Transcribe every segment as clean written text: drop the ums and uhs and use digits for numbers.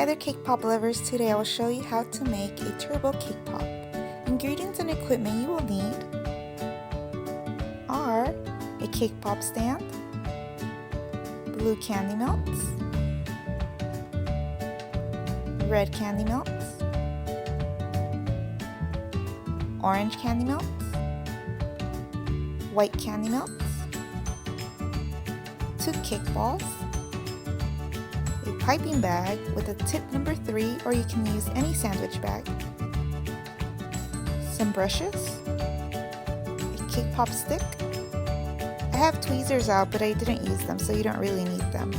Hi there cake pop lovers, today I will show you how to make a turbo cake pop. Ingredients and equipment you will need are a cake pop stand, blue candy melts, red candy melts, orange candy melts, white candy melts, 2 cake balls, a piping bag with a tip number 3, or you can use any sandwich bag, some brushes, a cake pop stick. I have tweezers out but I didn't use them, so you don't really need them,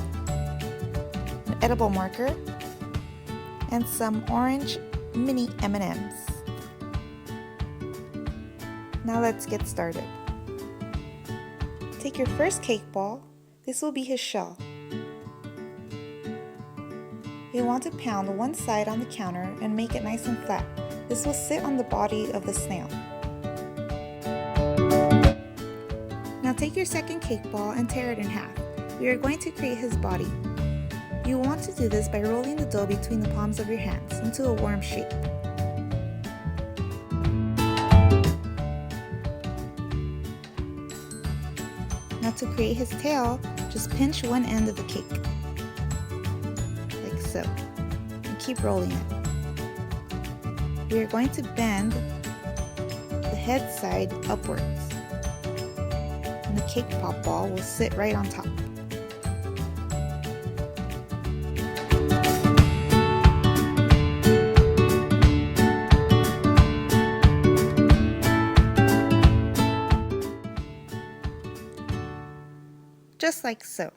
an edible marker, and some orange mini M&Ms. Now let's get started. Take your first cake ball. This will be his shell. You want to pound one side on the counter and make it nice and flat. This will sit on the body of the snail. Now take your second cake ball and tear it in half. We are going to create his body. You want to do this by rolling the dough between the palms of your hands into a worm shape. Now to create his tail, just pinch one end of the cake, like so, and keep rolling it. We are going to bend the head side upwards, and the cake pop ball will sit right on top. Just like so.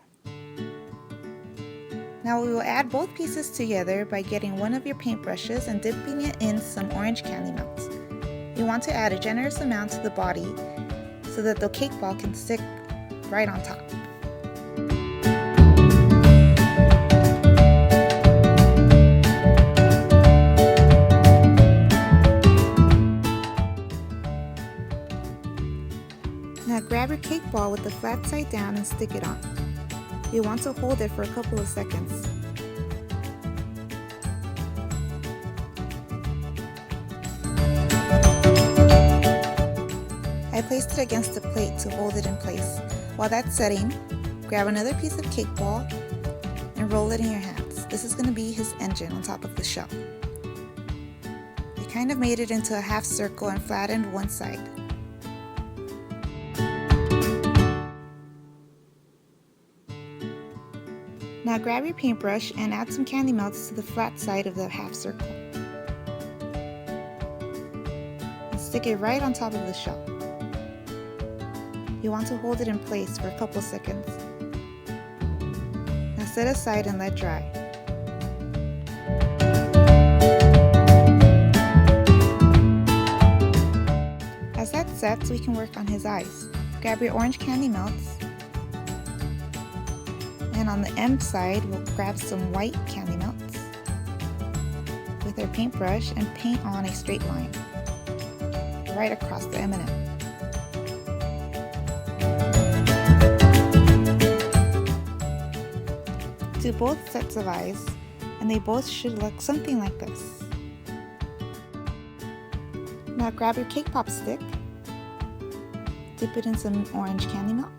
Now we will add both pieces together by getting one of your paintbrushes and dipping it in some orange candy melts. You want to add a generous amount to the body so that the cake ball can stick right on top. Now grab your cake ball with the flat side down and stick it on. You want to hold it for a couple of seconds. I placed it against the plate to hold it in place. While that's setting, grab another piece of cake ball and roll it in your hands. This is going to be his engine on top of the shell. I kind of made it into a half circle and flattened one side. Now grab your paintbrush and add some candy melts to the flat side of the half circle. And stick it right on top of the shell. You want to hold it in place for a couple seconds. Now set aside and let dry. As that sets, we can work on his eyes. Grab your orange candy melts, and on the M side, we'll grab some white candy melts with our paintbrush and paint on a straight line right across the M&M. Do both sets of eyes, and they both should look something like this. Now grab your cake pop stick, dip it in some orange candy melts.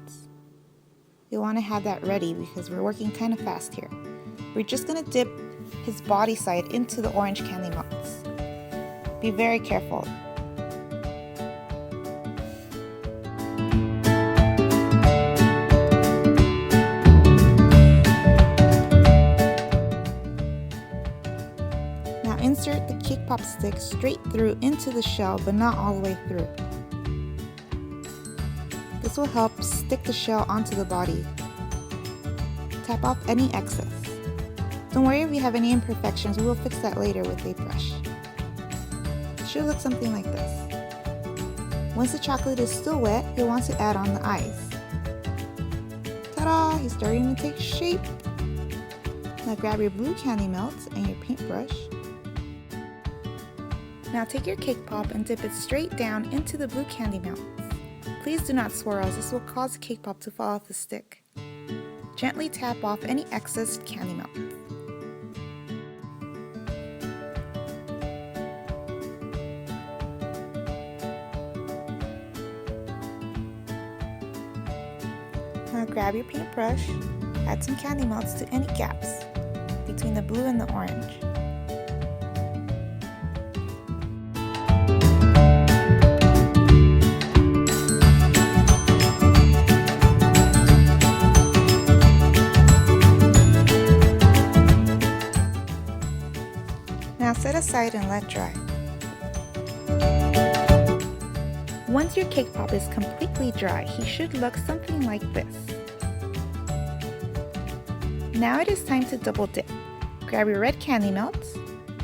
You'll want to have that ready because we're working kind of fast here. We're just going to dip his body side into the orange candy melts. Be very careful. Now insert the cake pop stick straight through into the shell, but not all the way through. This will help stick the shell onto the body. Tap off any excess. Don't worry if you have any imperfections, we will fix that later with a brush. It should look something like this. Once the chocolate is still wet, you'll want to add on the eyes. Ta-da! He's starting to take shape. Now grab your blue candy melts and your paintbrush. Now take your cake pop and dip it straight down into the blue candy melts. Please do not swirl, as this will cause the cake pop to fall off the stick. Gently tap off any excess candy melt. grab your paintbrush, add some candy melts to any gaps between the blue and the orange. Now set aside and let dry. Once your cake pop is completely dry, he should look something like this. Now it is time to double dip. Grab your red candy melts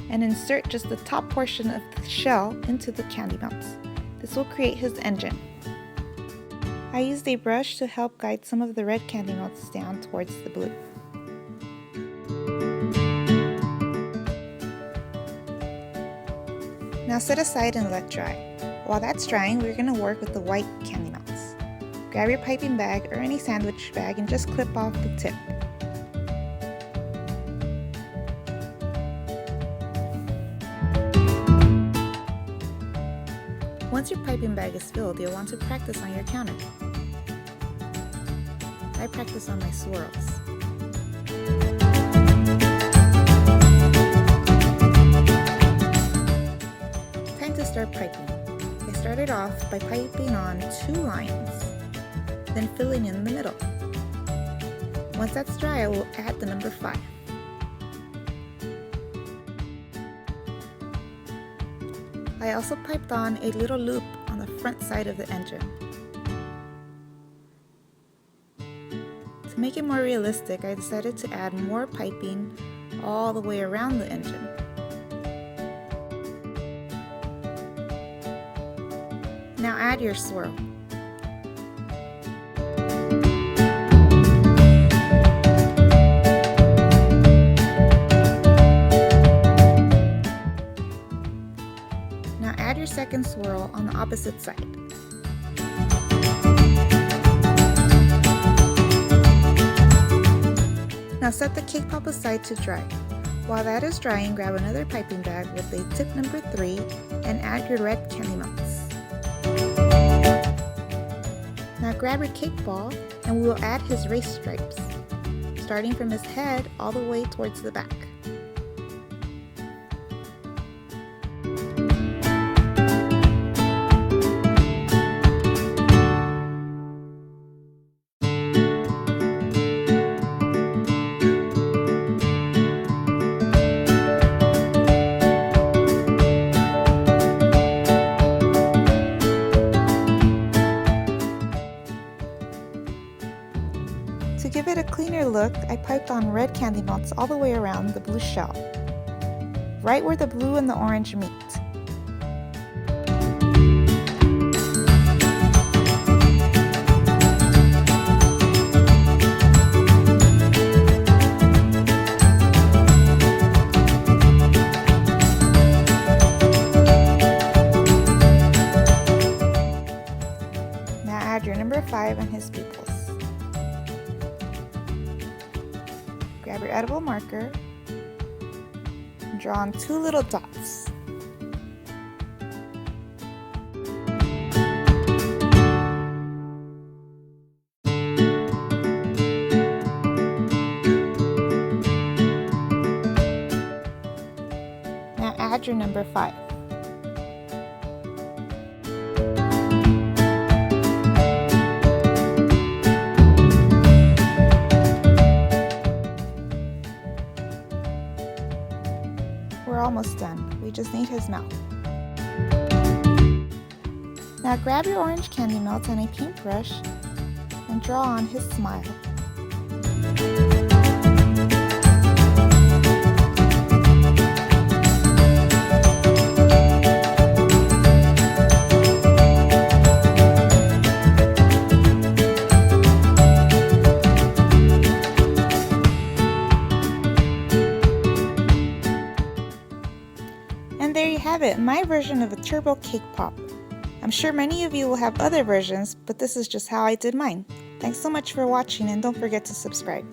and insert just the top portion of the shell into the candy melts. This will create his engine. I used a brush to help guide some of the red candy melts down towards the blue. Now set aside and let dry. While that's drying, we're going to work with the white candy melts. Grab your piping bag or any sandwich bag and just clip off the tip. Once your piping bag is filled, you'll want to practice on your counter. I practice on my swirls. Time to start piping. I started off by piping on 2 lines, then filling in the middle. Once that's dry, I will add the number 5. I also piped on a little loop on the front side of the engine. To make it more realistic, I decided to add more piping all the way around the engine. Now add your swirl. Now add your second swirl on the opposite side. Now set the cake pop aside to dry. While that is drying, grab another piping bag with a tip number 3 and add your red candy melts. Now grab your cake ball and we will add his race stripes, starting from his head all the way towards the back. To give it a cleaner look, I piped on red candy melts all the way around the blue shell, right where the blue and the orange meet. Now add your number 5 and his pupils. Grab your edible marker and draw on 2 little dots. Now add your number 5. We're almost done. We just need his mouth. Now grab your orange candy melt and a paintbrush and draw on his smile. And there you have it, my version of a turbo cake pop. I'm sure many of you will have other versions, but this is just how I did mine. Thanks so much for watching and don't forget to subscribe.